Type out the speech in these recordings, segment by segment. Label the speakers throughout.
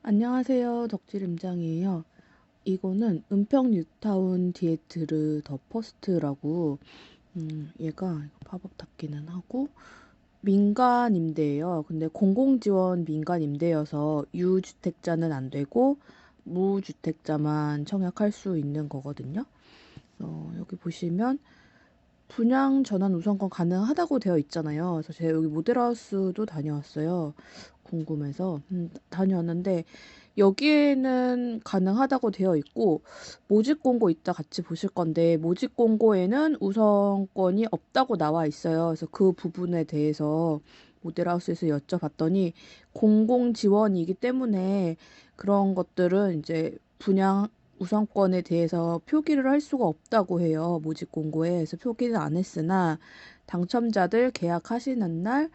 Speaker 1: 안녕하세요. 덕질임장이에요. 이거는 은평 뉴타운 디에트르 더 퍼스트라고 얘가 팝업 닫기는 하고 민간 임대예요. 근데 공공지원 민간 임대여서 유주택자는 안 되고 무주택자만 청약할 수 있는 거거든요. 여기 보시면 분양 전환 우선권 가능하다고 되어 있잖아요. 그래서 제가 여기 모델하우스도 다녀왔어요. 궁금해서 다녀왔는데 여기에는 가능하다고 되어 있고 모집 공고 이따 같이 보실 건데 모집 공고에는 우선권이 없다고 나와 있어요. 그래서 그 부분에 대해서 모델하우스에서 여쭤봤더니 공공 지원이기 때문에 그런 것들은 이제 분양 우선권에 대해서 표기를 할 수가 없다고 해요. 모집 공고에. 그래서 표기는 안 했으나 당첨자들 계약하시는 날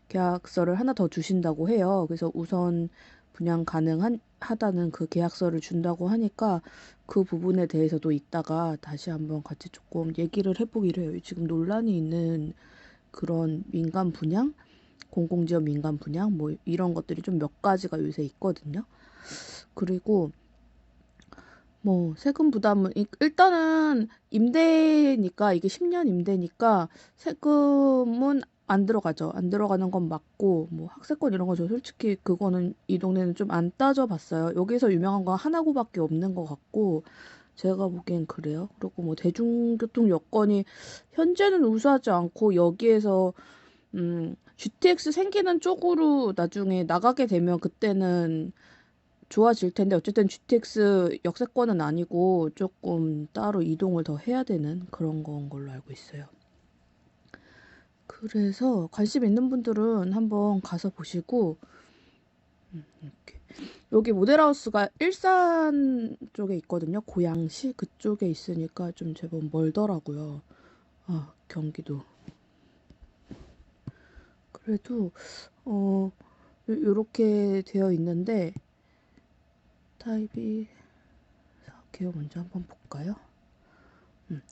Speaker 1: 계약서를 하나 더 주신다고 해요. 그래서 우선 분양 가능하다는 그 계약서를 준다고 하니까 그 부분에 대해서도 이따가 다시 한번 같이 조금 얘기를 해보기로 해요. 지금 논란이 있는 그런 민간 분양, 공공지원 민간 분양 뭐 이런 것들이 좀 몇 가지가 요새 있거든요. 그리고 뭐 세금 부담은 일단은 임대니까 이게 10년 임대니까 세금은 안 들어가죠. 안 들어가는 건 맞고 뭐 학세권 이런 거 저 솔직히 그거는 이 동네는 좀 안 따져봤어요. 여기서 유명한 건 하나고밖에 없는 것 같고 제가 보기엔 그래요. 그리고 뭐 대중교통 여건이 현재는 우수하지 않고 여기에서 GTX 생기는 쪽으로 나중에 나가게 되면 그때는 좋아질 텐데 어쨌든 GTX 역세권은 아니고 조금 따로 이동을 더 해야 되는 그런 건 걸로 알고 있어요. 그래서 관심 있는 분들은 한번 가서 보시고 이렇게. 여기 모델하우스가 일산 쪽에 있거든요. 고양시 그쪽에 있으니까 좀 제법 멀더라고요. 아, 경기도. 그래도 요렇게 되어 있는데 타입이 개요 먼저 한번 볼까요?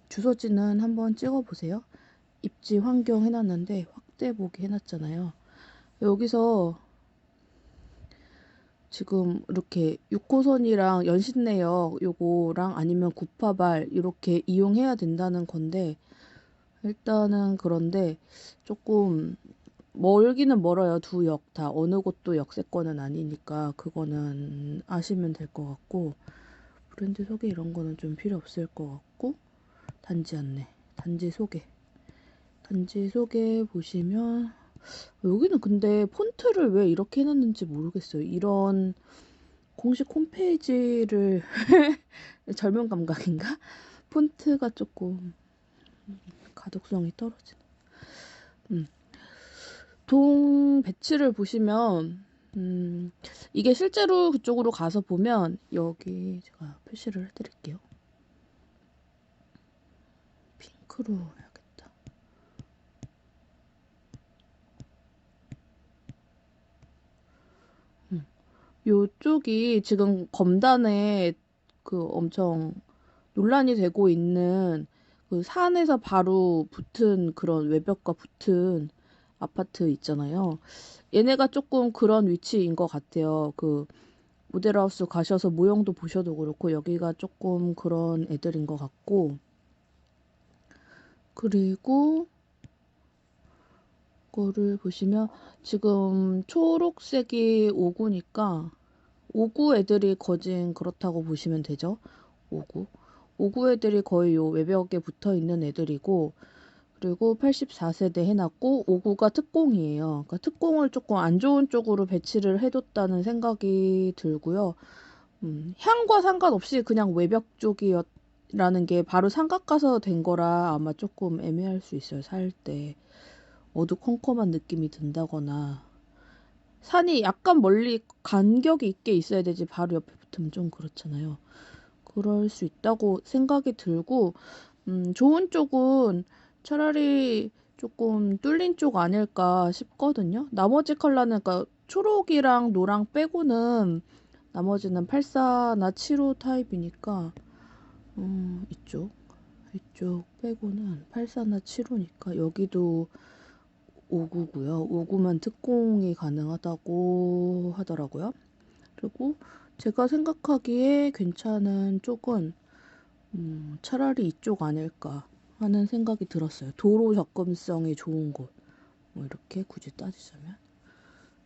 Speaker 1: 주소지는 한번 찍어보세요. 입지 환경 해놨는데 확대 보기 해놨잖아요. 여기서 지금 이렇게 6호선이랑 연신내역 요거랑 아니면 구파발 이렇게 이용해야 된다는 건데 일단은 그런데 조금 멀기는 멀어요. 두 역 다. 어느 곳도 역세권은 아니니까 그거는 아시면 될 것 같고 브랜드 소개 이런 거는 좀 필요 없을 것 같고 단지 안내, 단지 소개. 단지 소개 보시면 여기는 근데 폰트를 왜 이렇게 해놨는지 모르겠어요. 이런 공식 홈페이지를 젊은 감각인가? 폰트가 조금 가독성이 떨어지네. 동 배치를 보시면 이게 실제로 그쪽으로 가서 보면 여기 제가 표시를 해드릴게요. 핑크로 해야겠다. 요쪽이 지금 검단에 그 엄청 논란이 되고 있는 그 산에서 바로 붙은 그런 외벽과 붙은 아파트 있잖아요. 얘네가 조금 그런 위치인 것 같아요. 그 모델하우스 가셔서 모형도 보셔도 그렇고 여기가 조금 그런 애들인 것 같고 그리고 거를 보시면 지금 초록색이 5구니까 5구 애들이 거진 그렇다고 보시면 되죠. 5구. 5구 애들이 거의 요 외벽에 붙어 있는 애들이고 그리고 84세대 해놨고 5구가 특공이에요. 그러니까 특공을 조금 안 좋은 쪽으로 배치를 해뒀다는 생각이 들고요. 향과 상관없이 그냥 외벽 쪽이라는 게 바로 삼각 가서 된 거라 아마 조금 애매할 수 있어요. 살 때 어두컴컴한 느낌이 든다거나 산이 약간 멀리 간격이 있게 있어야 되지 바로 옆에 붙으면 좀 그렇잖아요. 그럴 수 있다고 생각이 들고 좋은 쪽은 차라리 조금 뚫린 쪽 아닐까 싶거든요. 나머지 컬러는 그러니까 초록이랑 노랑 빼고는 나머지는 84나 75 타입이니까 이쪽 빼고는 84나 75니까 여기도 5구고요. 5구만 특공이 가능하다고 하더라고요. 그리고 제가 생각하기에 괜찮은 쪽은 차라리 이쪽 아닐까 하는 생각이 들었어요. 도로 접근성이 좋은 곳. 뭐 이렇게 굳이 따지자면.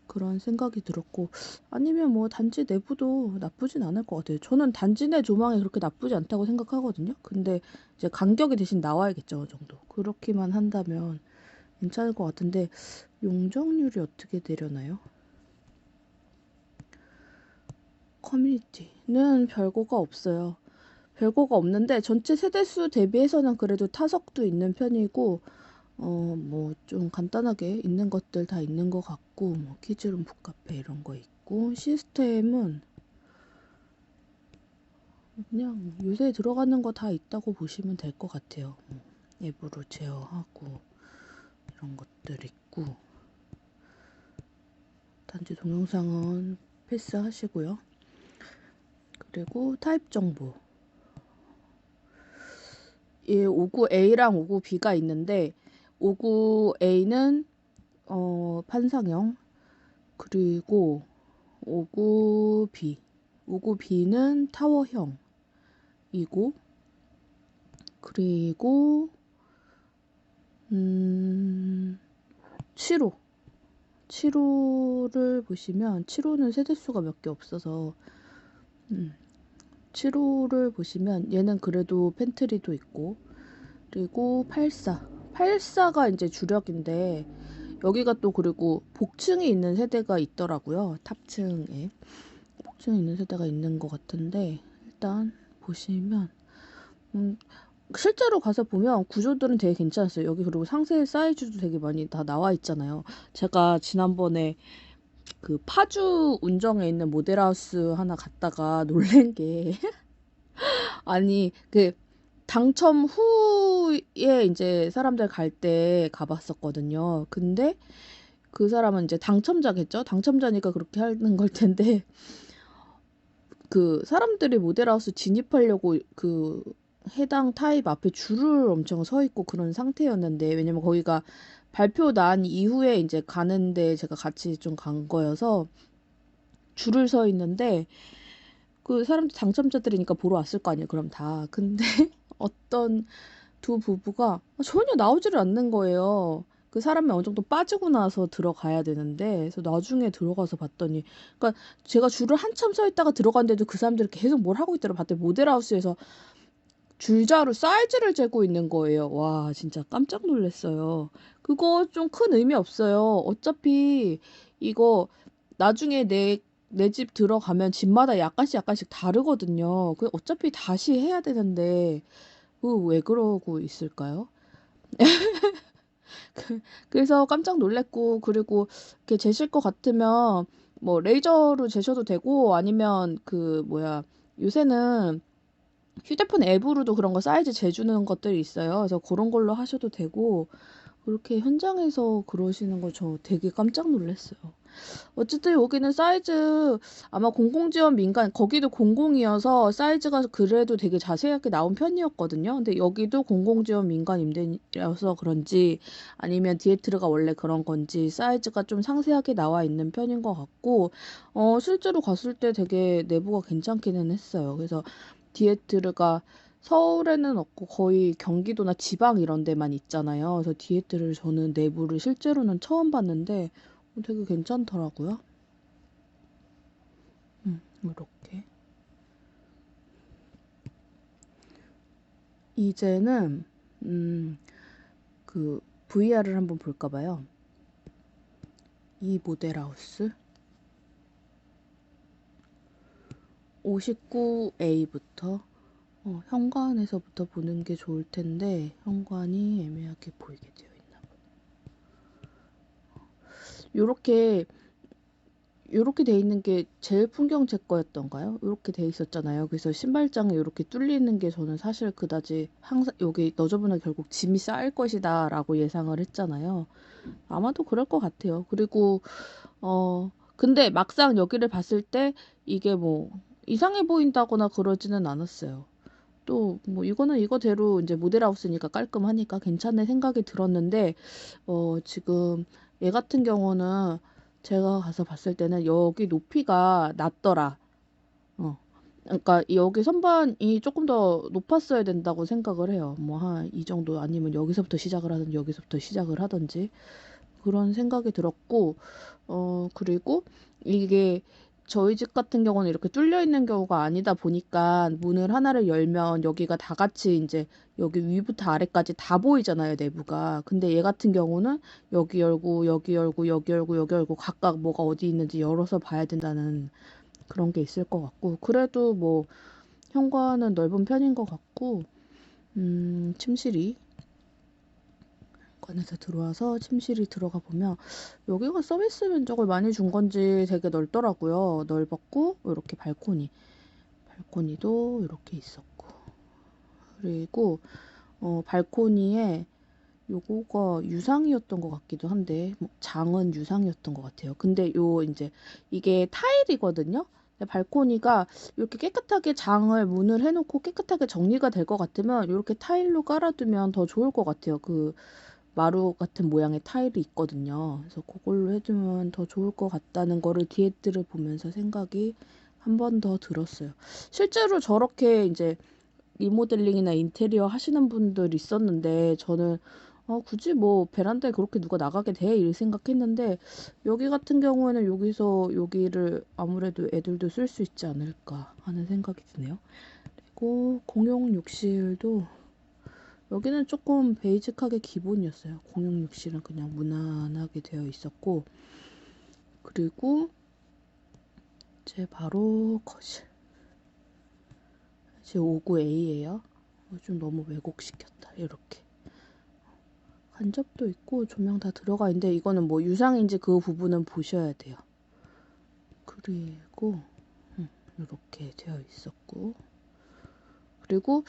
Speaker 1: 그런 생각이 들었고, 아니면 뭐 단지 내부도 나쁘진 않을 것 같아요. 저는 단지 내 조망이 그렇게 나쁘지 않다고 생각하거든요. 근데 이제 간격이 대신 나와야겠죠, 어느 정도. 그렇게만 한다면 괜찮을 것 같은데, 용적률이 어떻게 되려나요? 커뮤니티는 별거가 없어요. 별거가 없는데 전체 세대수 대비해서는 그래도 타석도 있는 편이고, 뭐 좀 간단하게 있는 것들 다 있는 것 같고, 뭐 키즈룸 북카페 이런 거 있고, 시스템은 그냥 요새 들어가는 거 다 있다고 보시면 될 것 같아요. 앱으로 제어하고 이런 것들 있고, 단지 동영상은 패스하시고요. 그리고 타입 정보. 59A랑 59B가 있는데 59A는 판상형, 그리고 59B는 타워형이고, 그리고 7호를 보시면 7호는 세대수가 몇 개 없어서 7호를 보시면 얘는 그래도 팬트리도 있고, 그리고 84가 이제 주력인데 여기가 또 그리고 복층이 있는 세대가 있더라고요. 탑층에 복층이 있는 세대가 있는 것 같은데, 일단 보시면 실제로 가서 보면 구조들은 되게 괜찮았어요. 여기 그리고 상세 사이즈도 되게 많이 다 나와 있잖아요. 제가 지난번에 그 파주 운정에 있는 모델하우스 하나 갔다가 놀란 게 아니 그 당첨 후에 이제 사람들 갈 때 가봤었거든요. 근데 그 사람은 이제 당첨자겠죠? 당첨자니까 그렇게 하는 걸 텐데, 그 사람들이 모델하우스 진입하려고 그 해당 타입 앞에 줄을 엄청 서 있고 그런 상태였는데, 왜냐면 거기가 발표 난 이후에 이제 가는데 제가 같이 좀 간 거여서 줄을 서 있는데, 그 사람들 당첨자들이니까 보러 왔을 거 아니에요, 그럼 다. 근데 어떤 두 부부가 전혀 나오지를 않는 거예요. 그 사람이 어느 정도 빠지고 나서 들어가야 되는데, 그래서 나중에 들어가서 봤더니, 그러니까 제가 줄을 한참 서 있다가 들어갔는데도 그 사람들이 계속 뭘 하고 있더라. 봤더니 모델하우스에서 줄자로 사이즈를 재고 있는 거예요. 와, 진짜 깜짝 놀랐어요. 그거 좀 큰 의미 없어요. 어차피 이거 나중에 내 집 들어가면 집마다 약간씩 다르거든요. 그 어차피 다시 해야 되는데, 왜 그러고 있을까요? 그래서 깜짝 놀랐고, 그리고 이렇게 재실 것 같으면 뭐 레이저로 재셔도 되고, 아니면 그 뭐야, 요새는 휴대폰 앱으로도 그런 거 사이즈 재주는 것들이 있어요. 그래서 그런 걸로 하셔도 되고, 그렇게 현장에서 그러시는 거 저 되게 깜짝 놀랐어요. 어쨌든 여기는 사이즈 아마 공공지원 민간, 거기도 공공이어서 사이즈가 그래도 되게 자세하게 나온 편이었거든요. 근데 여기도 공공지원 민간 임대라서 그런지 아니면 디에트르가 원래 그런 건지 사이즈가 좀 상세하게 나와 있는 편인 것 같고, 실제로 갔을 때 되게 내부가 괜찮기는 했어요. 그래서 디에트르가 서울에는 없고 거의 경기도나 지방 이런 데만 있잖아요. 그래서 디에트를 저는 내부를 실제로는 처음 봤는데 되게 괜찮더라고요. 이렇게. 이제는 그 VR을 한번 볼까 봐요. 이 모델하우스 59A부터 현관에서부터 보는 게 좋을 텐데 현관이 애매하게 보이게 되어 있나 봐. 요렇게 돼 있는 게 제일 풍경 제 거였던가요? 요렇게 돼 있었잖아요. 그래서 신발장에 요렇게 뚫리는 게 저는 사실 그다지 항상 여기 너저분하 결국 짐이 쌓일 것이다 라고 예상을 했잖아요. 아마도 그럴 것 같아요. 그리고 근데 막상 여기를 봤을 때 이게 뭐 이상해 보인다거나 그러지는 않았어요. 또 뭐 이거는 이거대로 이제 모델하우스니까 깔끔하니까 괜찮네 생각이 들었는데, 지금 얘 같은 경우는 제가 가서 봤을 때는 여기 높이가 낮더라. 어. 그러니까 여기 선반이 조금 더 높았어야 된다고 생각을 해요. 뭐 한 이 정도 아니면 여기서부터 시작을 하든지 여기서부터 시작을 하든지 그런 생각이 들었고 그리고 이게 저희 집 같은 경우는 이렇게 뚫려 있는 경우가 아니다 보니까 문을 하나를 열면 여기가 다 같이 이제 여기 위부터 아래까지 다 보이잖아요, 내부가. 근데 얘 같은 경우는 여기 열고 여기 열고 여기 열고 여기 열고 각각 뭐가 어디 있는지 열어서 봐야 된다는 그런 게 있을 것 같고, 그래도 뭐 현관은 넓은 편인 것 같고, 침실이 관에서 들어와서 침실이 들어가 보면 여기가 서비스 면적을 많이 준 건지 되게 넓더라고요. 넓었고 이렇게 발코니도 이렇게 있었고, 그리고 발코니에 요거가 유상이었던 것 같기도 한데 뭐 장은 유상이었던 것 같아요. 근데 요 이제 이게 타일이거든요. 근데 발코니가 이렇게 깨끗하게 장을 문을 해놓고 깨끗하게 정리가 될 것 같으면 이렇게 타일로 깔아두면 더 좋을 것 같아요. 그 마루 같은 모양의 타일이 있거든요. 그래서 그걸로 해주면 더 좋을 것 같다는 거를 디에트를 보면서 생각이 한 번 더 들었어요. 실제로 저렇게 이제 리모델링이나 인테리어 하시는 분들 있었는데 저는 굳이 뭐 베란다에 그렇게 누가 나가게 돼? 이렇게 생각했는데 여기 같은 경우에는 여기서 여기를 아무래도 애들도 쓸 수 있지 않을까 하는 생각이 드네요. 그리고 공용 욕실도 여기는 조금 베이직하게 기본이었어요. 공용 욕실은 그냥 무난하게 되어 있었고, 그리고 제 바로 거실. 제 59A예요. 좀 너무 왜곡시켰다. 이렇게. 간접도 있고 조명 다 들어가 있는데 이거는 뭐 유상인지 그 부분은 보셔야 돼요. 그리고 이렇게 되어 있었고, 그리고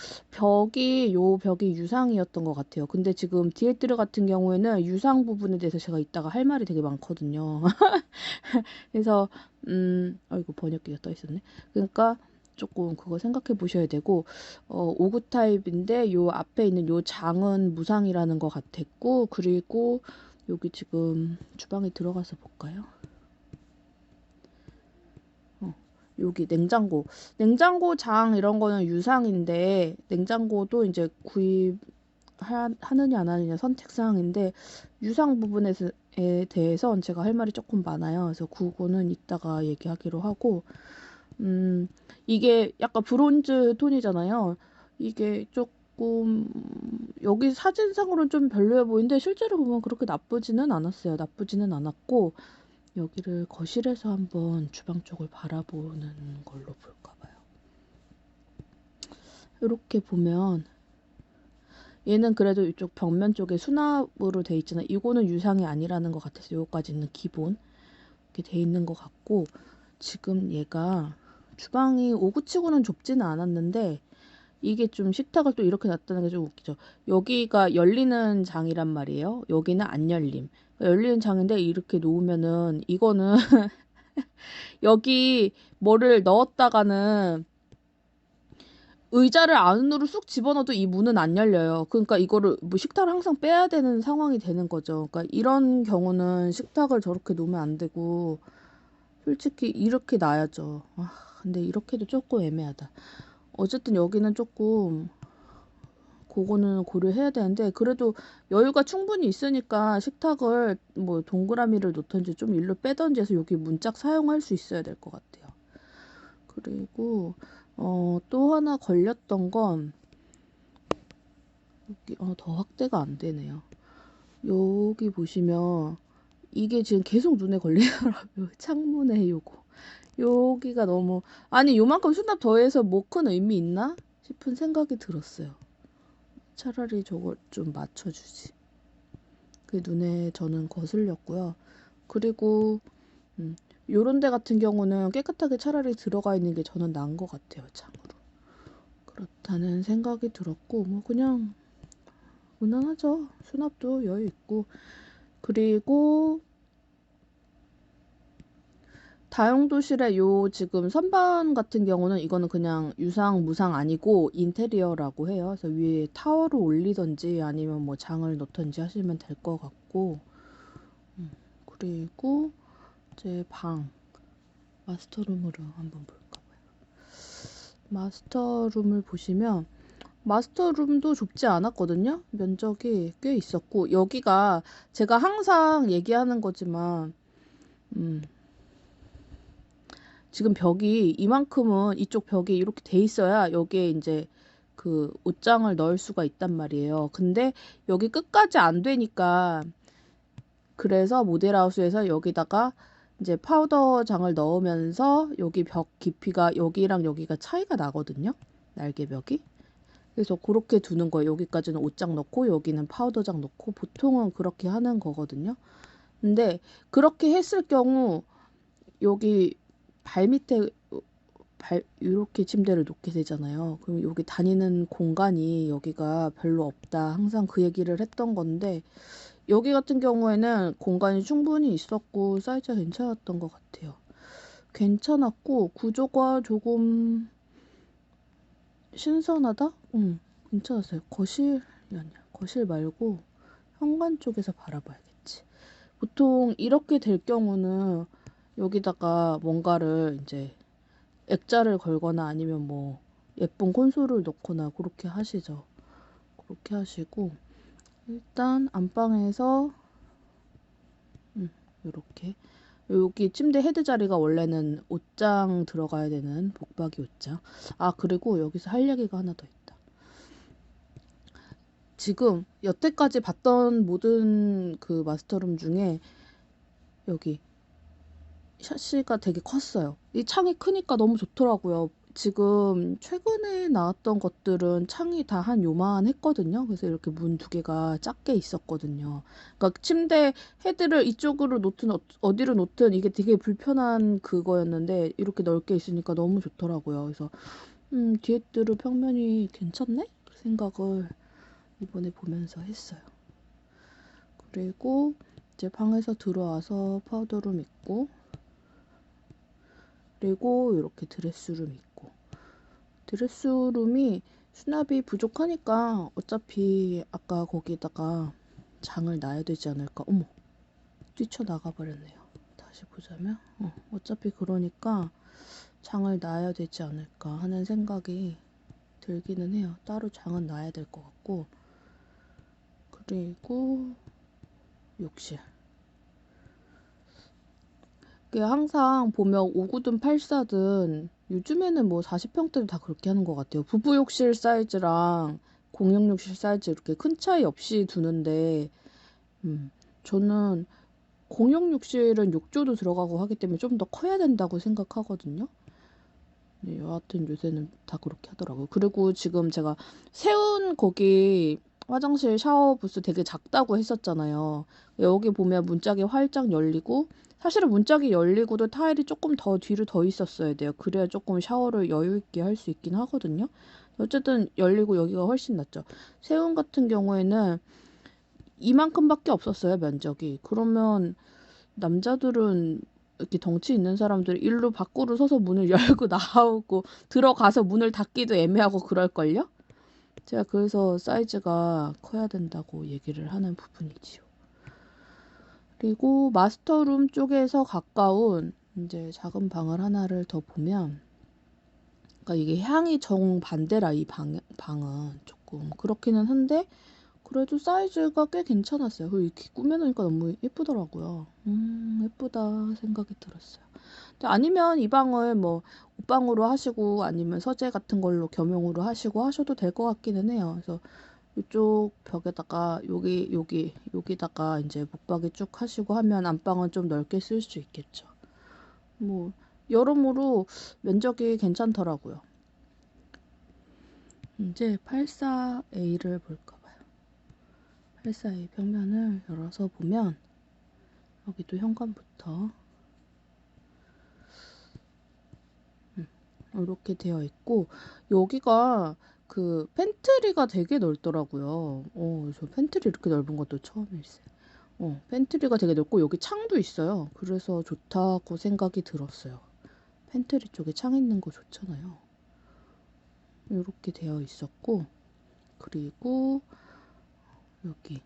Speaker 1: 요 벽이 유상이었던 것 같아요. 근데 지금 디에트르 같은 경우에는 유상 부분에 대해서 제가 이따가 할 말이 되게 많거든요. 그래서 이거 번역기가 떠 있었네. 그러니까 조금 그거 생각해 보셔야 되고, 5구 타입인데 요 앞에 있는 요 장은 무상이라는 것 같았고, 그리고 여기 지금 주방에 들어가서 볼까요? 여기 냉장고 장 이런 거는 유상인데 냉장고도 이제 하느냐 안 하느냐 선택사항인데 유상 부분에 대해서 제가 할 말이 조금 많아요. 그래서 그거는 이따가 얘기하기로 하고, 이게 약간 브론즈 톤이잖아요. 이게 조금 여기 사진상으로는 좀 별로해 보이는데 실제로 보면 그렇게 나쁘지는 않았어요. 나쁘지는 않았고, 여기를 거실에서 한번 주방 쪽을 바라보는 걸로 볼까 봐요. 이렇게 보면 얘는 그래도 이쪽 벽면 쪽에 수납으로 돼 있잖아요. 이거는 유상이 아니라는 것 같아서 요거까지는 기본 이렇게 돼 있는 것 같고, 지금 얘가 주방이 5구치고는 좁지는 않았는데 이게 좀 식탁을 또 이렇게 놨다는 게 좀 웃기죠. 여기가 열리는 장이란 말이에요. 여기는 안 열림. 열리는 장인데 이렇게 놓으면은 이거는 여기 뭐를 넣었다가는 의자를 안으로 쑥 집어넣어도 이 문은 안 열려요. 그러니까 이거를 뭐 식탁을 항상 빼야 되는 상황이 되는 거죠. 그러니까 이런 경우는 식탁을 저렇게 놓으면 안 되고 솔직히 이렇게 놔야죠. 근데 이렇게도 조금 애매하다. 어쨌든 여기는 조금 그거는 고려해야 되는데 그래도 여유가 충분히 있으니까 식탁을 뭐 동그라미를 놓던지 좀 일로 빼던지 해서 여기 문짝 사용할 수 있어야 될 것 같아요. 그리고 또 하나 걸렸던 건 여기 더 확대가 안 되네요. 여기 보시면 이게 지금 계속 눈에 걸리더라고요. 창문에 요거. 여기가 너무 아니 요만큼 수납 더해서 뭐 큰 의미 있나 싶은 생각이 들었어요. 차라리 저걸 좀 맞춰주지. 그 눈에 저는 거슬렸고요. 그리고 요런 데 같은 경우는 깨끗하게 차라리 들어가 있는 게 저는 나은 것 같아요. 창으로. 그렇다는 생각이 들었고 뭐 그냥 무난하죠. 수납도 여유 있고. 그리고 다용도실에 요 지금 선반 같은 경우는 이거는 그냥 유상 무상 아니고 인테리어라고 해요. 그래서 위에 타워를 올리던지 아니면 뭐 장을 놓던지 하시면 될 것 같고, 그리고 제 방 마스터룸으로 한번 볼까 봐요. 마스터룸을 보시면 마스터룸도 좁지 않았거든요. 면적이 꽤 있었고, 여기가 제가 항상 얘기하는 거지만 지금 벽이 이만큼은 이쪽 벽이 이렇게 돼 있어야 여기에 이제 그 옷장을 넣을 수가 있단 말이에요. 근데 여기 끝까지 안 되니까, 그래서 모델하우스에서 여기다가 이제 파우더장을 넣으면서 여기 벽 깊이가 여기랑 여기가 차이가 나거든요. 날개벽이. 그래서 그렇게 두는 거예요. 여기까지는 옷장 넣고 여기는 파우더장 넣고, 보통은 그렇게 하는 거거든요. 근데 그렇게 했을 경우 여기 발 밑에 이렇게 침대를 놓게 되잖아요. 그럼 여기 다니는 공간이 여기가 별로 없다. 항상 그 얘기를 했던 건데, 여기 같은 경우에는 공간이 충분히 있었고 사이즈가 괜찮았던 것 같아요. 괜찮았고 구조가 조금 신선하다? 괜찮았어요. 거실이 아니야. 거실 말고 현관 쪽에서 바라봐야겠지. 보통 이렇게 될 경우는 여기다가 뭔가를 이제 액자를 걸거나 아니면 뭐 예쁜 콘솔을 넣거나 그렇게 하시죠. 그렇게 하시고, 일단 안방에서 이렇게 여기 침대 헤드 자리가 원래는 옷장 들어가야 되는 복박이 옷장. 아, 그리고 여기서 할 얘기가 하나 더 있다. 지금 여태까지 봤던 모든 그 마스터룸 중에 여기 샤시가 되게 컸어요. 이 창이 크니까 너무 좋더라고요. 지금 최근에 나왔던 것들은 창이 다 한 요만 했거든요. 그래서 이렇게 문 두 개가 작게 있었거든요. 그러니까 침대 헤드를 이쪽으로 놓든 어디로 놓든 이게 되게 불편한 그거였는데, 이렇게 넓게 있으니까 너무 좋더라고요. 그래서 뒤에 뚜루 평면이 괜찮네? 그 생각을 이번에 보면서 했어요. 그리고 이제 방에서 들어와서 파우더룸 있고, 그리고 이렇게 드레스룸 있고, 드레스룸이 수납이 부족하니까 어차피 아까 거기다가 장을 놔야 되지 않을까. 어머, 뛰쳐나가 버렸네요. 다시 보자면 어차피 그러니까 장을 놔야 되지 않을까 하는 생각이 들기는 해요. 따로 장은 놔야 될 것 같고. 그리고 욕실. 항상 보면 5구든 8사든 요즘에는 뭐 40평대도 다 그렇게 하는 것 같아요. 부부 욕실 사이즈랑 공용 욕실 사이즈 이렇게 큰 차이 없이 두는데, 저는 공용 욕실은 욕조도 들어가고 하기 때문에 좀 더 커야 된다고 생각하거든요. 네, 여하튼 요새는 다 그렇게 하더라고요. 그리고 지금 제가 세운 거기 화장실 샤워 부스 되게 작다고 했었잖아요. 여기 보면 문짝이 활짝 열리고, 사실은 문짝이 열리고도 타일이 조금 더 뒤로 더 있었어야 돼요. 그래야 조금 샤워를 여유 있게 할 수 있긴 하거든요. 어쨌든 열리고 여기가 훨씬 낫죠. 세운 같은 경우에는 이만큼밖에 없었어요, 면적이. 그러면 남자들은 이렇게 덩치 있는 사람들 일로 밖으로 서서 문을 열고 나오고 들어가서 문을 닫기도 애매하고 그럴걸요? 제가 그래서 사이즈가 커야 된다고 얘기를 하는 부분이지요. 그리고 마스터룸 쪽에서 가까운 이제 작은 방을 하나를 더 보면, 그러니까 이게 향이 정반대라, 이 방은 조금 그렇기는 한데 그래도 사이즈가 꽤 괜찮았어요. 그리고 이렇게 꾸며놓으니까 너무 예쁘더라고요. 예쁘다 생각이 들었어요. 근데 아니면 이 방을 뭐 옷방으로 하시고 아니면 서재 같은 걸로 겸용으로 하시고 하셔도 될 것 같기는 해요. 그래서 이쪽 벽에다가 여기다가 이제 붙박이 쭉 하시고 하면 안방은 좀 넓게 쓸 수 있겠죠. 뭐 여러모로 면적이 괜찮더라고요. 이제 84A를 볼까 봐요. 84A 평면을 열어서 보면 여기도 현관부터 이렇게 되어 있고, 여기가 그 팬트리가 되게 넓더라고요. 저 팬트리 이렇게 넓은 것도 처음이었어요. 팬트리가 되게 넓고 여기 창도 있어요. 그래서 좋다고 생각이 들었어요. 팬트리 쪽에 창 있는 거 좋잖아요. 이렇게 되어 있었고, 그리고 여기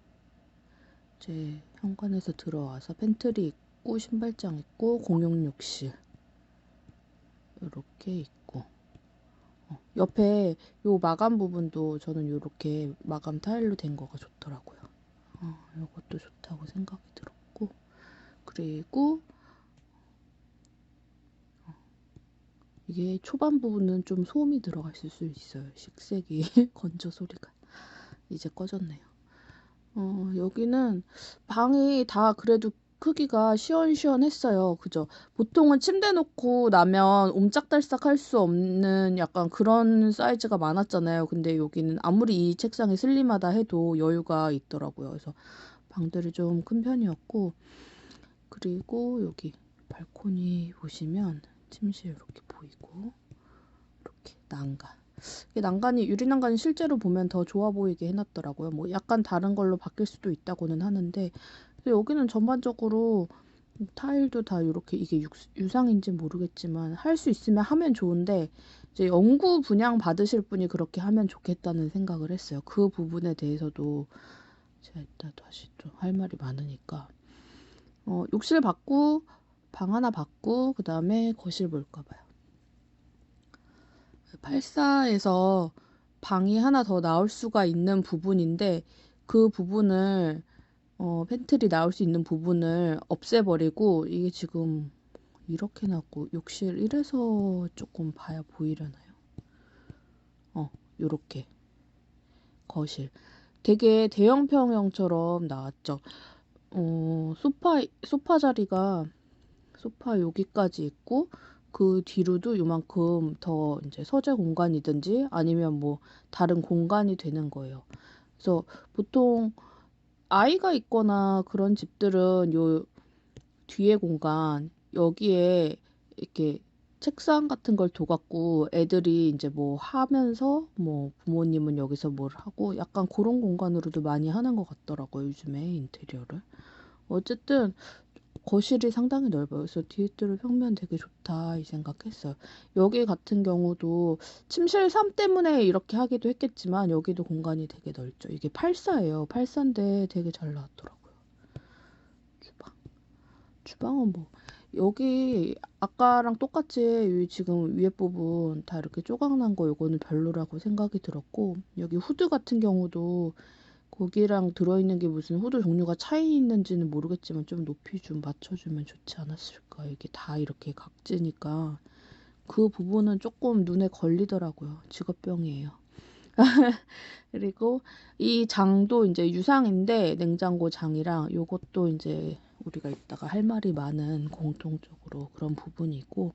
Speaker 1: 이제 현관에서 들어와서 팬트리 있고 신발장 있고 공용 욕실 이렇게 있고 옆에 요 마감 부분도 저는 요렇게 마감 타일로 된 거가 좋더라고요. 요것도 좋다고 생각이 들었고 그리고 이게 초반 부분은 좀 소음이 들어갔을 수 있어요. 식세기 건조 소리가. 이제 꺼졌네요. 여기는 방이 다 그래도 크기가 시원시원했어요. 그죠? 보통은 침대 놓고 나면 옴짝달싹 할 수 없는 약간 그런 사이즈가 많았잖아요. 근데 여기는 아무리 이 책상이 슬림하다 해도 여유가 있더라고요. 그래서 방들이 좀 큰 편이었고 그리고 여기 발코니 보시면 침실 이렇게 보이고 이렇게 난간. 이게 난간이 유리 난간이 실제로 보면 더 좋아 보이게 해놨더라고요. 뭐 약간 다른 걸로 바뀔 수도 있다고는 하는데 근데 여기는 전반적으로 타일도 다 이렇게 이게 유상인지 모르겠지만 할 수 있으면 하면 좋은데 이제 연구 분양 받으실 분이 그렇게 하면 좋겠다는 생각을 했어요. 그 부분에 대해서도 제가 이따 다시 또 할 말이 많으니까 욕실 받고 방 하나 받고 그 다음에 거실 볼까 봐요. 84에서 방이 하나 더 나올 수가 있는 부분인데 그 부분을 팬트리 나올 수 있는 부분을 없애버리고 이게 지금 이렇게 나고 욕실 1에서 조금 봐야 보이려나요? 요렇게 거실 되게 대형평형처럼 나왔죠. 소파 자리가 소파 여기까지 있고 그 뒤로도 요만큼 더 이제 서재 공간이든지 아니면 뭐 다른 공간이 되는 거예요. 그래서 보통 아이가 있거나 그런 집들은 요 뒤에 공간 여기에 이렇게 책상 같은 걸 둬갖고 애들이 이제 뭐 하면서 뭐 부모님은 여기서 뭘 하고 약간 그런 공간으로도 많이 하는 것 같더라고요. 요즘에 인테리어를. 어쨌든 거실이 상당히 넓어요. 그래서 디귿자로 평면 되게 좋다 이 생각했어요. 여기 같은 경우도 침실 3 때문에 이렇게 하기도 했겠지만 여기도 공간이 되게 넓죠. 이게 84예요. 84인데 되게 잘 나왔더라고요. 주방은 뭐 여기 아까랑 똑같이 지금 위에 부분 다 이렇게 조각난 거 요거는 별로라고 생각이 들었고 여기 후드 같은 경우도 거기랑 들어있는 게 무슨 후드 종류가 차이 있는지는 모르겠지만 좀 높이 좀 맞춰주면 좋지 않았을까. 이게 다 이렇게 각지니까 그 부분은 조금 눈에 걸리더라고요. 직업병이에요. 그리고 이 장도 이제 유상인데 냉장고 장이랑 요것도 이제 우리가 이따가 할 말이 많은 공통적으로 그런 부분이고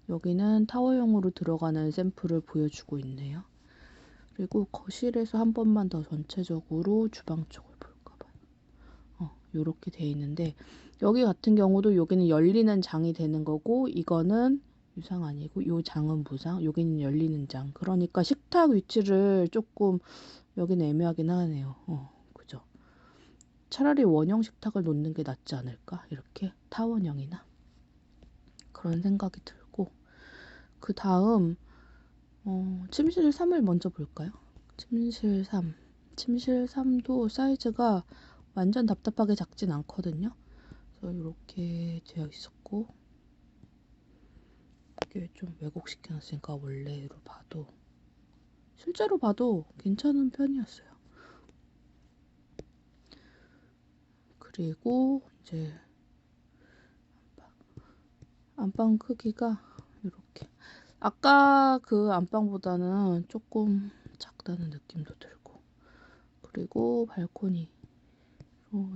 Speaker 1: 여기는 타워용으로 들어가는 샘플을 보여주고 있네요. 그리고 거실에서 한 번만 더 전체적으로 주방 쪽을 볼까 봐요. 요렇게 돼 있는데 여기 같은 경우도 여기는 열리는 장이 되는 거고 이거는 유상 아니고 요 장은 무상 여기는 열리는 장. 그러니까 식탁 위치를 조금 여기는 애매하긴 하네요. 그죠. 차라리 원형 식탁을 놓는 게 낫지 않을까? 이렇게 타원형이나 그런 생각이 들고 그 다음 침실 3을 먼저 볼까요? 침실 3. 침실 3도 사이즈가 완전 답답하게 작진 않거든요. 그래서 이렇게 되어 있었고 이게 좀 왜곡시켜놨으니까 원래로 봐도 실제로 봐도 괜찮은 편이었어요. 그리고 이제 안방 크기가 이렇게 아까 그 안방보다는 조금 작다는 느낌도 들고 그리고 발코니로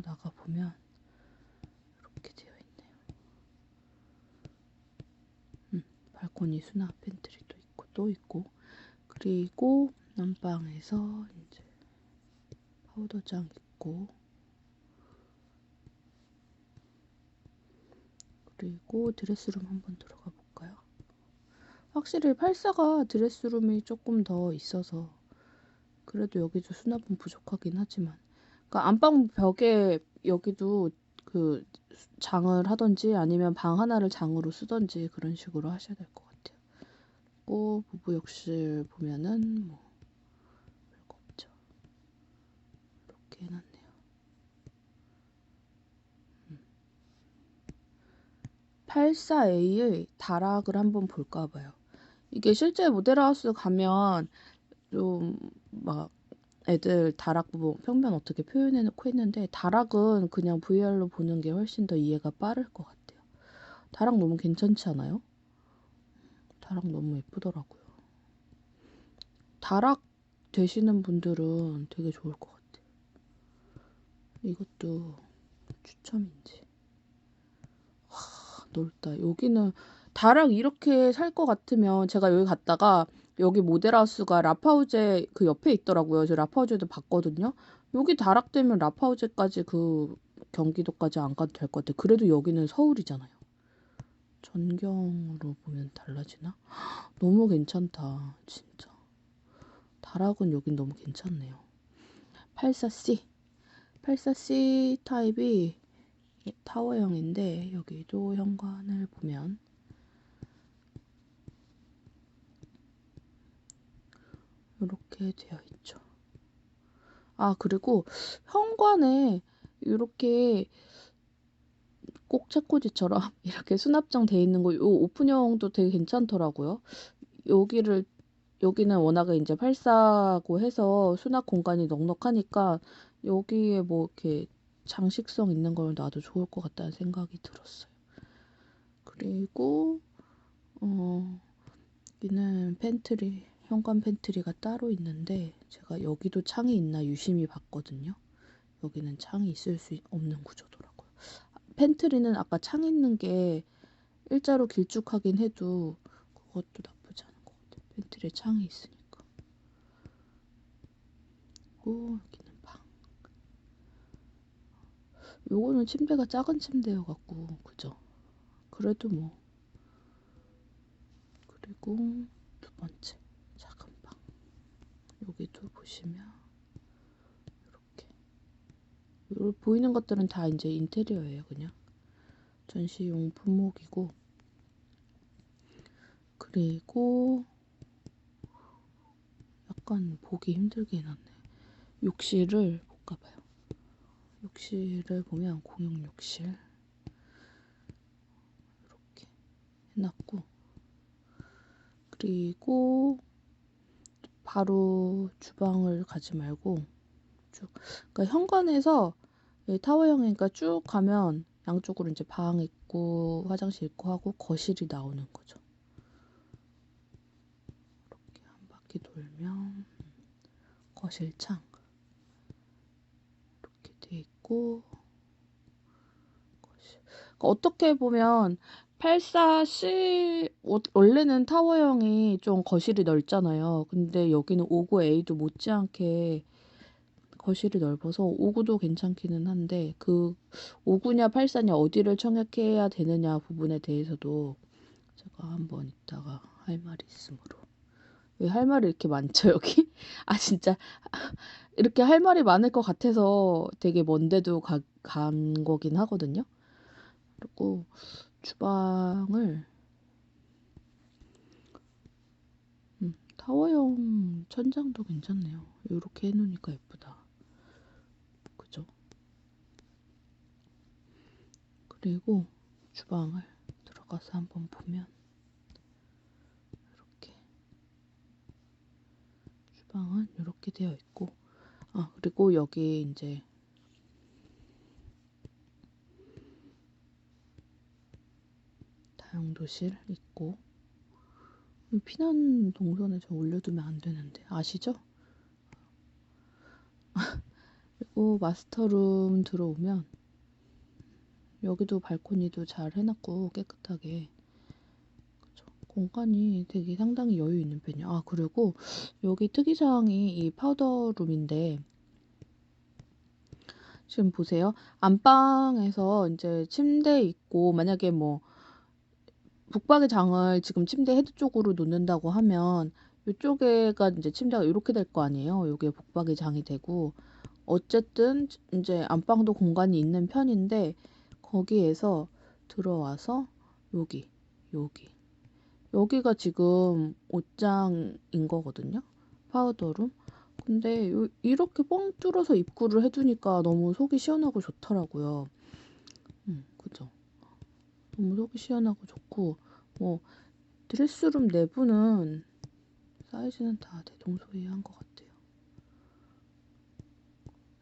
Speaker 1: 나가보면 이렇게 되어 있네요. 발코니 수납 팬트리도 있고 또 있고 그리고 안방에서 이제 파우더장 있고 그리고 드레스룸 한번 들어가 볼까요? 확실히 84가 드레스룸이 조금 더 있어서 그래도 여기도 수납은 부족하긴 하지만 그러니까 안방 벽에 여기도 그 장을 하던지 아니면 방 하나를 장으로 쓰던지 그런 식으로 하셔야 될 것 같아요. 또 부부 욕실 보면은 뭐 별거 없죠. 이렇게 해놨네요. 84A의 다락을 한번 볼까 봐요. 이게 실제 모델하우스 가면 좀 막 애들 다락 뭐 평면 어떻게 표현해 놓고 했는데 다락은 그냥 VR로 보는 게 훨씬 더 이해가 빠를 것 같아요. 다락 너무 괜찮지 않아요? 다락 너무 예쁘더라고요. 다락 되시는 분들은 되게 좋을 것 같아요. 이것도 추첨인지. 넓다. 여기는 다락 이렇게 살 것 같으면 제가 여기 갔다가 여기 모델하우스가 라파우제 그 옆에 있더라고요. 저 라파우제도 봤거든요. 여기 다락 되면 라파우제까지 그 경기도까지 안 가도 될 것 같아요. 그래도 여기는 서울이잖아요. 전경으로 보면 달라지나? 너무 괜찮다. 진짜. 다락은 여긴 너무 괜찮네요. 84C. 84C 타입이 타워형인데 여기도 현관을 보면 이렇게 되어 있죠. 아, 그리고 현관에 이렇게 꼭채꽂이처럼 이렇게 수납장 돼 있는 거, 요 오픈형도 되게 괜찮더라고요. 여기는 워낙에 이제 84고 해서 수납 공간이 넉넉하니까 여기에 뭐 이렇게 장식성 있는 걸 놔도 좋을 것 같다는 생각이 들었어요. 그리고 여기는 팬트리, 현관 팬트리가 따로 있는데 제가 여기도 창이 있나 유심히 봤거든요. 여기는 창이 있을 수 없는 구조더라고요. 팬트리는 아까 창 있는 게 일자로 길쭉하긴 해도 그것도 나쁘지 않은 것 같아요. 팬트리에 창이 있으니까. 그리고 여기는 방. 요거는 침대가 작은 침대여갖고 그죠? 그래도 뭐. 그리고 두 번째 작은 방. 여기도 보시면 이렇게 보이는 것들은 다 이제 인테리어예요. 그냥 전시용 품목이고. 그리고 약간 보기 힘들게 해놨네. 욕실을 볼까봐요. 욕실을 보면 공용 욕실 이렇게 해놨고, 그리고 바로 주방을 가지 말고 쭉, 그러니까 현관에서 타워형이니까 쭉 가면 양쪽으로 이제 방 있고 화장실 있고 하고 거실이 나오는 거죠. 이렇게 한 바퀴 돌면 거실창 이렇게 돼 있고, 거실. 그러니까 어떻게 보면 84C 원래는 타워형이 좀 거실이 넓잖아요. 근데 여기는 59A도 못지않게 거실이 넓어서 59도 괜찮기는 한데 그 59냐 84냐 어디를 청약해야 되느냐 부분에 대해서도 제가 한번 이따가 할 말이 있으므로. 왜 할 말이 이렇게 많죠 여기? 아 진짜 이렇게 할 말이 많을 것 같아서 되게 먼데도 간 거긴 하거든요. 그리고 주방을 타워형 천장도 괜찮네요. 이렇게 해놓으니까 예쁘다. 그죠? 그리고 주방을 들어가서 한번 보면 이렇게 주방은 이렇게 되어 있고, 아 그리고 여기 이제 다용도실 있고, 피난 동선에 저 올려두면 안 되는데 아시죠? 그리고 마스터룸 들어오면 여기도 발코니도 잘 해놨고 깨끗하게. 그쵸? 공간이 되게 상당히 여유 있는 편이야. 아 그리고 여기 특이사항이 이 파우더룸인데 지금 보세요. 안방에서 이제 침대 있고 만약에 뭐 북박이 장을 지금 침대 헤드 쪽으로 놓는다고 하면 이쪽에가 이제 침대가 이렇게 될 거 아니에요. 여기에 북박이 장이 되고, 어쨌든 이제 안방도 공간이 있는 편인데 거기에서 들어와서 여기 여기가 지금 옷장인 거거든요. 파우더룸. 근데 이렇게 뻥 뚫어서 입구를 해두니까 너무 속이 시원하고 좋더라고요. 그죠? 너무 속이 시원하고 좋고, 뭐 드레스룸 내부는 사이즈는 다 대동소이한 것 같아요.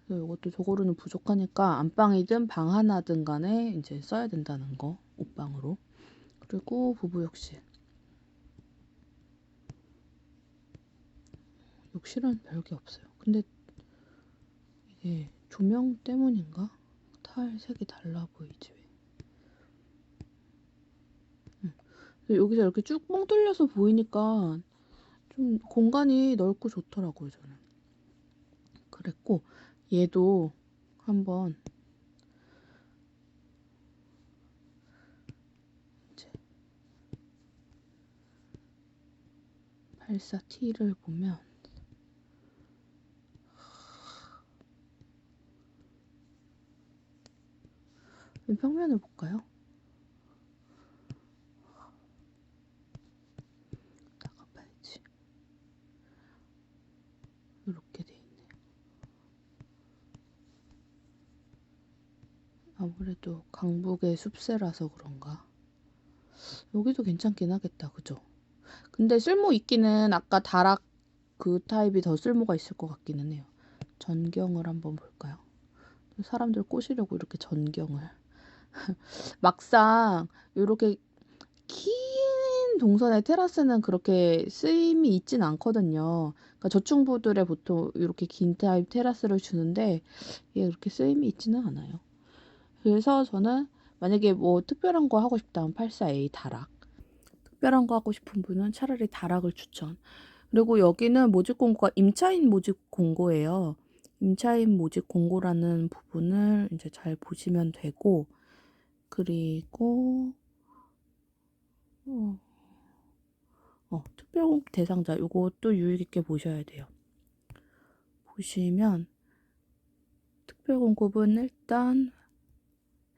Speaker 1: 그래서 이것도 저거로는 부족하니까 안방이든 방 하나든 간에 이제 써야 된다는 거, 옷방으로. 그리고 부부욕실. 욕실은 별게 없어요. 근데 이게 조명 때문인가? 타일 색이 달라 보이지 왜? 여기서 이렇게 쭉 뻥 뚫려서 보이니까 좀 공간이 넓고 좋더라고요, 저는. 그랬고, 얘도 한번 이제 84T를 보면 평면을 볼까요? 나가봐야지. 이렇게 돼 있네요. 아무래도 강북의 숲새라서 그런가. 여기도 괜찮긴 하겠다, 그죠? 근데 쓸모 있기는 아까 다락 그 타입이 더 쓸모가 있을 것 같기는 해요. 전경을 한번 볼까요? 사람들 꼬시려고 이렇게 전경을. 막상 이렇게 긴 동선의 테라스는 그렇게 쓰임이 있진 않거든요. 그러니까 저층부들에 보통 이렇게 긴 타입 테라스를 주는데 얘 그렇게 쓰임이 있지는 않아요. 그래서 저는 만약에 뭐 특별한 거 하고 싶다면 84A 다락. 특별한 거 하고 싶은 분은 차라리 다락을 추천. 그리고 여기는 모집 공고가 임차인 모집 공고예요. 임차인 모집 공고라는 부분을 이제 잘 보시면 되고, 그리고 특별 대상자 요것도 유익 있게 보셔야 돼요. 보시면 특별 공급은 일단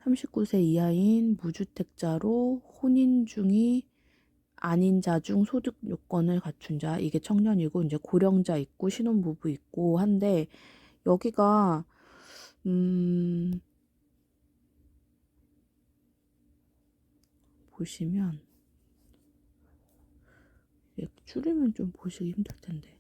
Speaker 1: 39세 이하인 무주택자로 혼인 중이 아닌 자 중 소득 요건을 갖춘 자, 이게 청년이고, 이제 고령자 있고 신혼부부 있고 한데, 여기가 보시면 줄이면 좀 보시기 힘들 텐데,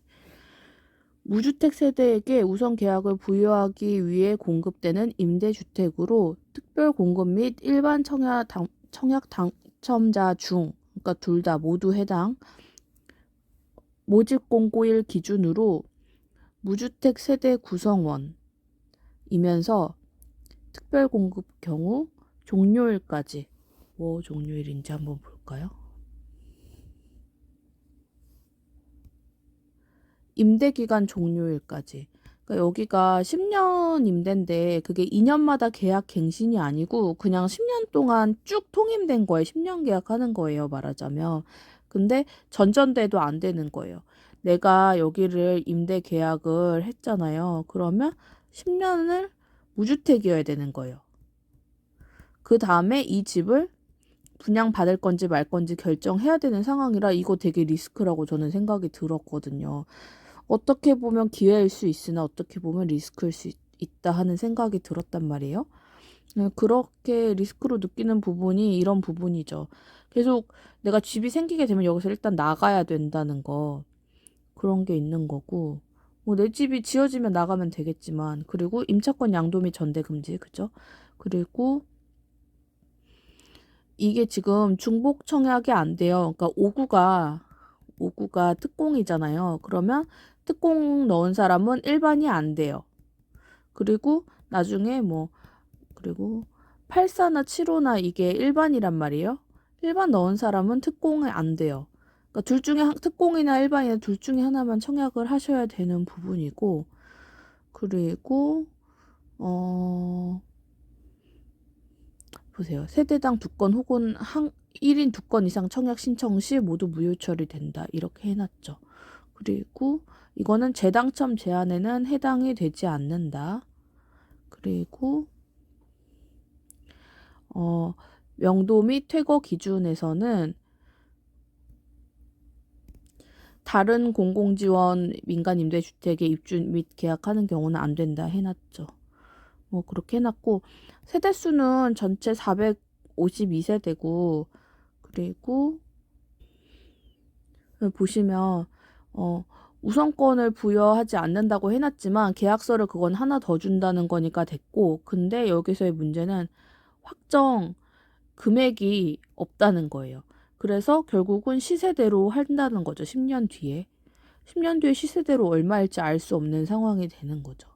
Speaker 1: 무주택 세대에게 우선 계약을 부여하기 위해 공급되는 임대주택으로 특별 공급 및 일반 청약 당첨자 중, 그러니까 둘 다 모두 해당, 모집 공고일 기준으로 무주택 세대 구성원이면서 특별 공급 경우 종료일까지, 뭐 종료일인지 한번 볼까요? 임대기간 종료일까지. 그러니까 여기가 10년 임대인데 그게 2년마다 계약 갱신이 아니고 그냥 10년 동안 쭉 통임된 거예요. 10년 계약하는 거예요, 말하자면. 근데 전전돼도 안 되는 거예요. 내가 여기를 임대 계약을 했잖아요. 그러면 10년을 무주택이어야 되는 거예요. 그 다음에 이 집을 분양받을 건지 말 건지 결정해야 되는 상황이라 이거 되게 리스크라고 저는 생각이 들었거든요. 어떻게 보면 기회일 수 있으나 어떻게 보면 리스크일 수 있다 하는 생각이 들었단 말이에요. 그렇게 리스크로 느끼는 부분이 이런 부분이죠. 계속 내가 집이 생기게 되면 여기서 일단 나가야 된다는 거. 그런 게 있는 거고. 뭐 내 집이 지어지면 나가면 되겠지만, 그리고 임차권 양도 및 전대 금지, 그죠? 그리고 이게 지금 중복 청약이 안 돼요. 그러니까 5구가 특공이잖아요. 그러면 특공 넣은 사람은 일반이 안 돼요. 그리고 나중에 그리고 84나 75나 이게 일반이란 말이에요. 일반 넣은 사람은 특공이 안 돼요. 그러니까 둘 중에 특공이나 일반이나 둘 중에 하나만 청약을 하셔야 되는 부분이고, 그리고 보세요. 세대당 2건 혹은 1인 2건 이상 청약 신청 시 모두 무효 처리된다. 이렇게 해놨죠. 그리고 이거는 재당첨 제한에는 해당이 되지 않는다. 그리고 명도 및 퇴거 기준에서는 다른 공공지원 민간 임대주택에 입주 및 계약하는 경우는 안 된다 해놨죠. 뭐 그렇게 해놨고, 세대수는 전체 52세대고, 그리고 보시면 우선권을 부여하지 않는다고 해놨지만 계약서를 그건 하나 더 준다는 거니까 됐고, 근데 여기서의 문제는 확정 금액이 없다는 거예요. 그래서 결국은 시세대로 한다는 거죠. 10년 뒤에. 10년 뒤에 시세대로 얼마일지 알 수 없는 상황이 되는 거죠.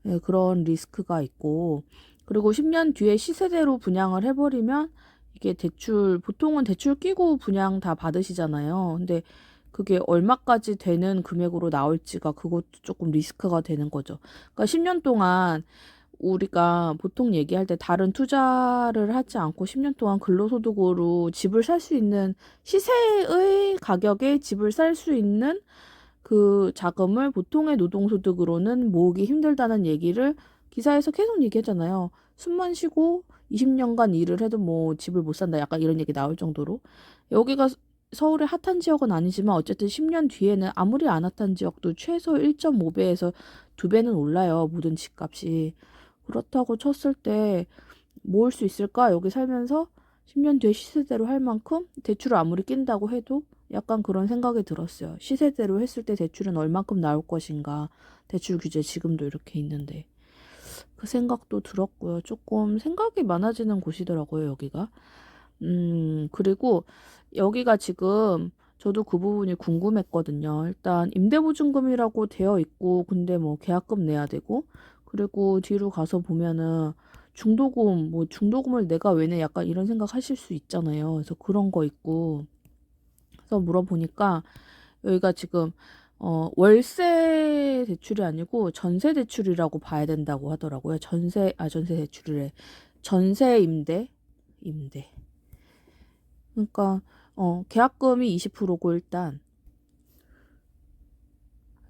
Speaker 1: 네, 그런 리스크가 있고, 그리고 10년 뒤에 시세대로 분양을 해버리면 이게 대출, 보통은 대출 끼고 분양 다 받으시잖아요. 근데 그게 얼마까지 되는 금액으로 나올지가 그것도 조금 리스크가 되는 거죠. 그러니까 10년 동안 우리가 보통 얘기할 때 다른 투자를 하지 않고 10년 동안 근로소득으로 집을 살 수 있는, 시세의 가격에 집을 살 수 있는 그 자금을 보통의 노동소득으로는 모으기 힘들다는 얘기를 기사에서 계속 얘기하잖아요. 숨만 쉬고 20년간 일을 해도 뭐 집을 못 산다, 약간 이런 얘기 나올 정도로. 여기가 서울의 핫한 지역은 아니지만 어쨌든 10년 뒤에는 아무리 안 핫한 지역도 최소 1.5배에서 2배는 올라요. 모든 집값이. 그렇다고 쳤을 때 모을 수 있을까? 여기 살면서 10년 뒤에 시세대로 할 만큼 대출을 아무리 낀다고 해도 약간 그런 생각이 들었어요. 시세대로 했을 때 대출은 얼만큼 나올 것인가. 대출 규제 지금도 이렇게 있는데. 그 생각도 들었고요. 조금 생각이 많아지는 곳이더라고요, 여기가. 그리고 여기가 지금 저도 그 부분이 궁금했거든요. 일단 임대보증금이라고 되어 있고, 근데 뭐 계약금 내야 되고, 그리고 뒤로 가서 보면은 중도금, 뭐 중도금을 내가 왜 내? 약간 이런 생각 하실 수 있잖아요. 그래서 그런 거 있고, 그래서 물어보니까 여기가 지금 월세 대출이 아니고 전세 대출이라고 봐야 된다고 하더라고요. 전세 대출이래. 전세 임대. 그러니까 계약금이 20%고 일단.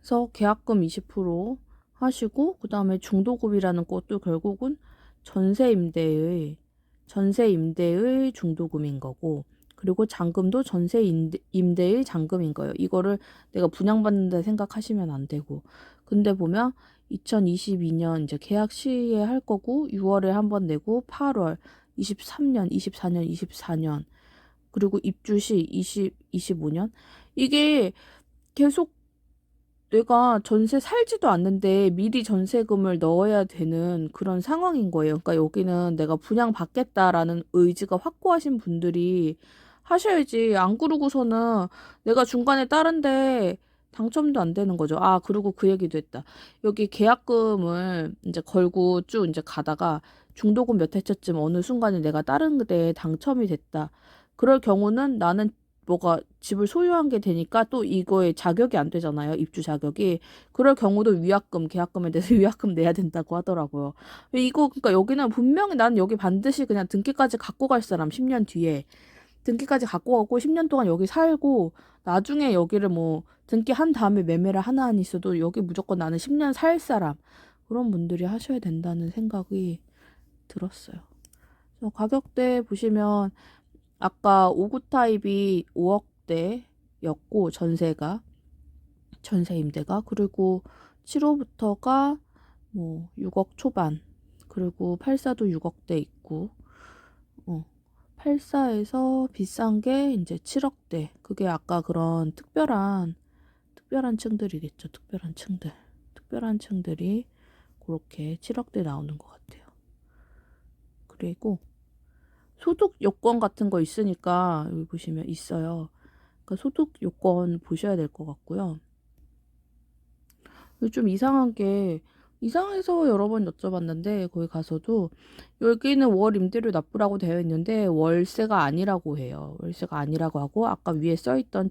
Speaker 1: 그래서 계약금 20% 하시고 그다음에 중도금이라는 것도 결국은 전세 임대의 중도금인 거고, 그리고 잔금도 전세 임대의 잔금인 거예요. 이거를 내가 분양받는다 생각하시면 안 되고. 근데 보면 2022년 이제 계약 시에 할 거고 6월에 한 번 내고 8월 23년, 24년, 24년, 그리고 입주 시 25년. 이게 계속 내가 전세 살지도 않는데 미리 전세금을 넣어야 되는 그런 상황인 거예요. 그러니까 여기는 내가 분양받겠다라는 의지가 확고하신 분들이 하셔야지. 안 그러고서는 내가 중간에 다른데 당첨도 안 되는 거죠. 아, 그리고 그 얘기도 했다. 여기 계약금을 이제 걸고 쭉 이제 가다가 중도금 몇 회차쯤 어느 순간에 내가 다른 데에 당첨이 됐다. 그럴 경우는 나는 뭐가 집을 소유한 게 되니까 또 이거에 자격이 안 되잖아요. 입주 자격이. 그럴 경우도 위약금, 계약금에 대해서 위약금 내야 된다고 하더라고요. 이거 그러니까 여기는 분명히 난 여기 반드시 그냥 등기까지 갖고 갈 사람, 10년 뒤에 등기까지 갖고 가고 10년 동안 여기 살고 나중에 여기를 뭐 등기한 다음에 매매를 하나 안 있어도 여기 무조건 나는 10년 살 사람, 그런 분들이 하셔야 된다는 생각이 들었어요. 그래서 가격대 보시면 아까 5구 타입이 5억대였고 전세 임대가, 그리고 7호부터가 뭐 6억 초반, 그리고 84도 6억대 있고 84에서 비싼 게 이제 7억대. 그게 아까 그런 특별한 층들이겠죠. 특별한 층들이 그렇게 7억대 나오는 것 같아요. 그리고 소득 요건 같은 거 있으니까 여기 보시면 있어요. 그러니까 소득 요건 보셔야 될 것 같고요. 좀 이상해서 여러 번 여쭤봤는데 거기 가서도 여기는 월 임대료 납부라고 되어 있는데 월세가 아니라고 해요. 월세가 아니라고 하고 아까 위에 써있던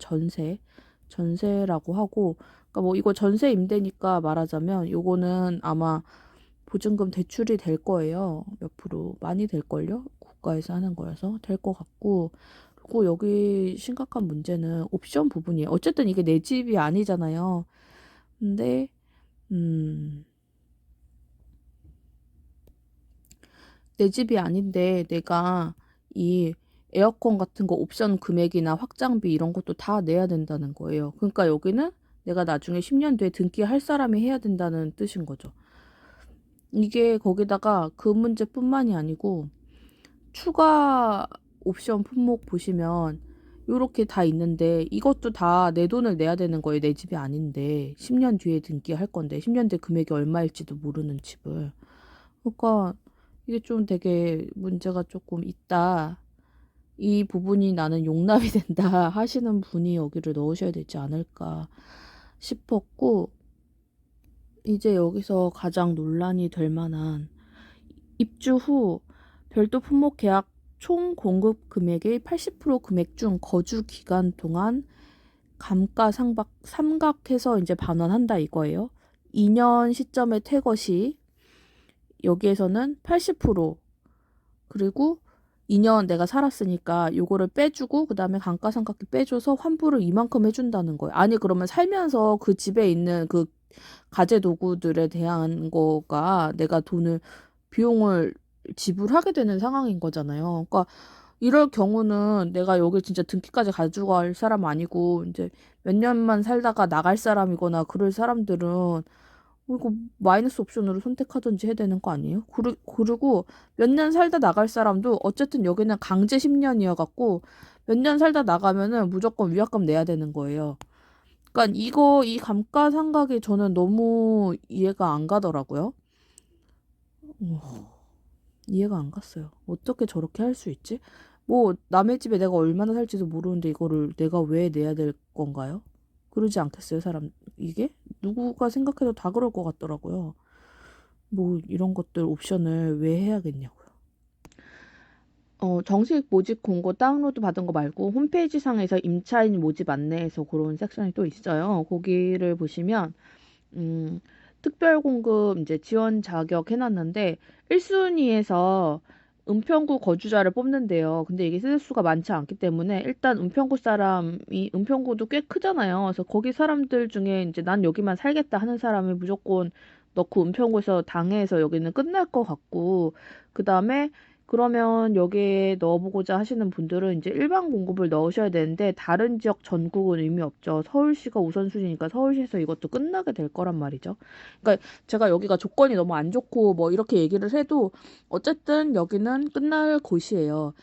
Speaker 1: 전세라고 하고, 그러니까 뭐 이거 전세 임대니까 말하자면 요거는 아마 보증금 대출이 될 거예요. 몇 프로 많이 될걸요? 국가에서 하는 거여서 될 것 같고, 그리고 여기 심각한 문제는 옵션 부분이에요. 어쨌든 이게 내 집이 아니잖아요. 근데 내 집이 아닌데 내가 이 에어컨 같은 거 옵션 금액이나 확장비 이런 것도 다 내야 된다는 거예요. 그러니까 여기는 내가 나중에 10년 뒤에 등기할 사람이 해야 된다는 뜻인 거죠. 이게 거기다가 그 문제뿐만이 아니고 추가 옵션 품목 보시면 요렇게 다 있는데 이것도 다 내 돈을 내야 되는 거예요. 내 집이 아닌데 10년 뒤에 등기할 건데 10년 뒤 금액이 얼마일지도 모르는 집을. 그러니까 이게 좀 되게 문제가 조금 있다. 이 부분이 나는 용납이 된다 하시는 분이 여기를 넣으셔야 되지 않을까 싶었고, 이제 여기서 가장 논란이 될 만한 입주 후 별도 품목 계약 총 공급 금액의 80% 금액 중 거주 기간 동안 삼각해서 이제 반환한다 이거예요. 2년 시점의 퇴거 시 여기에서는 80%, 그리고 2년 내가 살았으니까 요거를 빼주고 그 다음에 감가상각비 빼줘서 환불을 이만큼 해준다는 거예요. 아니 그러면 살면서 그 집에 있는 그 가재 도구들에 대한 거가 내가 비용을 지불하게 되는 상황인 거잖아요. 그러니까 이럴 경우는 내가 여기 진짜 등기까지 가지고 갈 사람 아니고 이제 몇 년만 살다가 나갈 사람이거나 그럴 사람들은 이거 마이너스 옵션으로 선택하든지 해야 되는 거 아니에요? 그리고 몇 년 살다 나갈 사람도 어쨌든 여기는 강제 10년이어갖고 몇 년 살다 나가면은 무조건 위약금 내야 되는 거예요. 그러니까 이 감가상각이 저는 너무 이해가 안 가더라고요. 이해가 안 갔어요. 어떻게 저렇게 할 수 있지? 뭐 남의 집에 내가 얼마나 살지도 모르는데 이거를 내가 왜 내야 될 건가요? 그러지 않겠어요, 사람? 이게? 누구가 생각해도 다 그럴 것 같더라고요. 뭐 이런 것들 옵션을 왜 해야겠냐고요. 정식 모집 공고 다운로드 받은 거 말고 홈페이지 상에서 임차인 모집 안내에서 그런 섹션이 또 있어요. 거기를 보시면 특별 공급 이제 지원 자격 해놨는데 1순위에서 은평구 거주자를 뽑는데요. 근데 이게 세대수가 많지 않기 때문에 일단 은평구도 꽤 크잖아요. 그래서 거기 사람들 중에 이제 난 여기만 살겠다 하는 사람이 무조건 넣고 은평구에서 당해서 여기는 끝날 것 같고, 그 다음에 그러면 여기에 넣어보고자 하시는 분들은 이제 일반 공급을 넣으셔야 되는데 다른 지역 전국은 의미 없죠. 서울시가 우선순위니까 서울시에서 이것도 끝나게 될 거란 말이죠. 그러니까 제가 여기가 조건이 너무 안 좋고 뭐 이렇게 얘기를 해도 어쨌든 여기는 끝날 곳이에요.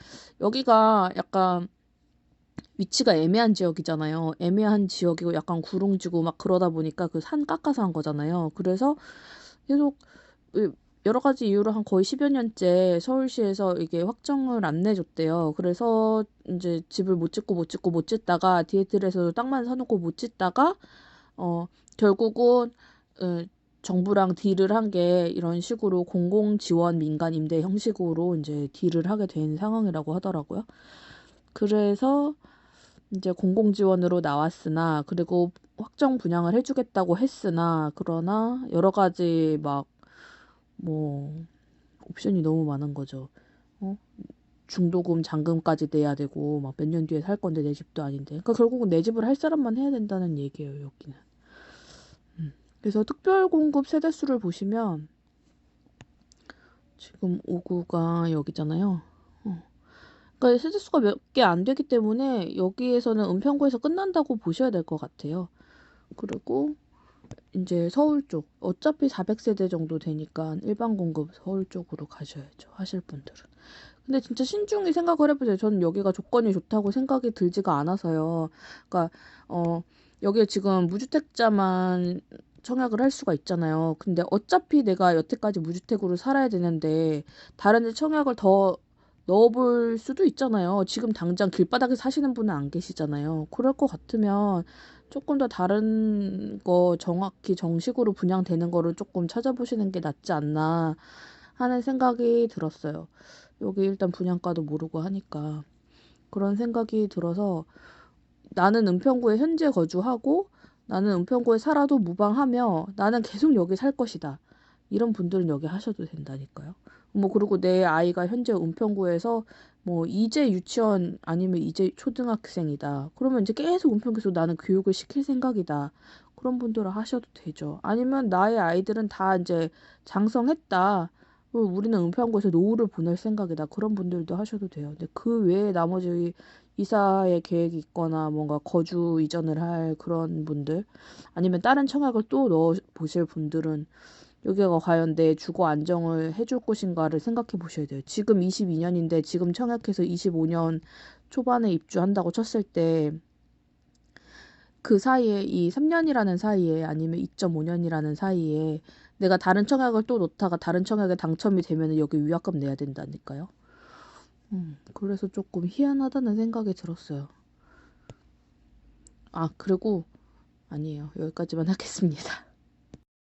Speaker 1: 여기가 약간 위치가 애매한 지역이잖아요. 애매한 지역이고 약간 구릉지고 막 그러다 보니까 그 산 깎아서 한 거잖아요. 그래서 계속 여러 가지 이유로 한 거의 10여 년째 서울시에서 이게 확정을 안 내줬대요. 그래서 이제 집을 못 짓다가 디에틀에서 땅만 사놓고 못 짓다가 결국은 정부랑 딜을 한 게 이런 식으로 공공지원 민간 임대 형식으로 이제 딜을 하게 된 상황이라고 하더라고요. 그래서 이제 공공지원으로 나왔으나, 그리고 확정 분양을 해주겠다고 했으나, 그러나 여러 가지 뭐 옵션이 너무 많은 거죠. 중도금, 잔금까지 내야 되고 막 몇 년 뒤에 살 건데 내 집도 아닌데. 그러니까 결국은 내 집을 할 사람만 해야 된다는 얘기예요, 여기는. 그래서 특별 공급 세대수를 보시면 지금 5구가 여기잖아요. 그러니까 세대수가 몇 개 안 되기 때문에 여기에서는 은평구에서 끝난다고 보셔야 될 것 같아요. 그리고 이제 서울 쪽 어차피 400세대 정도 되니까 일반 공급 서울 쪽으로 가셔야죠, 하실 분들은. 근데 진짜 신중히 생각을 해보세요. 저는 여기가 조건이 좋다고 생각이 들지가 않아서요. 그러니까 여기에 지금 무주택자만 청약을 할 수가 있잖아요. 근데 어차피 내가 여태까지 무주택으로 살아야 되는데 다른 데 청약을 더 넣어볼 수도 있잖아요. 지금 당장 길바닥에 사시는 분은 안 계시잖아요. 그럴 것 같으면 조금 더 다른 거 정확히 정식으로 분양되는 거를 조금 찾아보시는 게 낫지 않나 하는 생각이 들었어요. 여기 일단 분양가도 모르고 하니까 그런 생각이 들어서, 나는 은평구에 현재 거주하고 나는 은평구에 살아도 무방하며 나는 계속 여기 살 것이다, 이런 분들은 여기 하셔도 된다니까요. 뭐 그리고 내 아이가 현재 은평구에서 뭐 이제 유치원 아니면 이제 초등학생이다, 그러면 이제 계속 은평구에서 나는 교육을 시킬 생각이다, 그런 분들은 하셔도 되죠. 아니면 나의 아이들은 다 이제 장성했다, 우리는 은평구에서 노후를 보낼 생각이다, 그런 분들도 하셔도 돼요. 근데 그 외에 나머지 이사의 계획이 있거나 뭔가 거주 이전을 할 그런 분들, 아니면 다른 청약을 또 넣어 보실 분들은 여기가 과연 내 주거 안정을 해줄 곳인가를 생각해 보셔야 돼요. 지금 22년인데 지금 청약해서 25년 초반에 입주한다고 쳤을 때 그 사이에 이 3년이라는 사이에 아니면 2.5년이라는 사이에 내가 다른 청약을 또 놓다가 다른 청약에 당첨이 되면 여기 위약금 내야 된다니까요. 그래서 조금 희한하다는 생각이 들었어요. 아, 그리고 아니에요. 여기까지만 하겠습니다.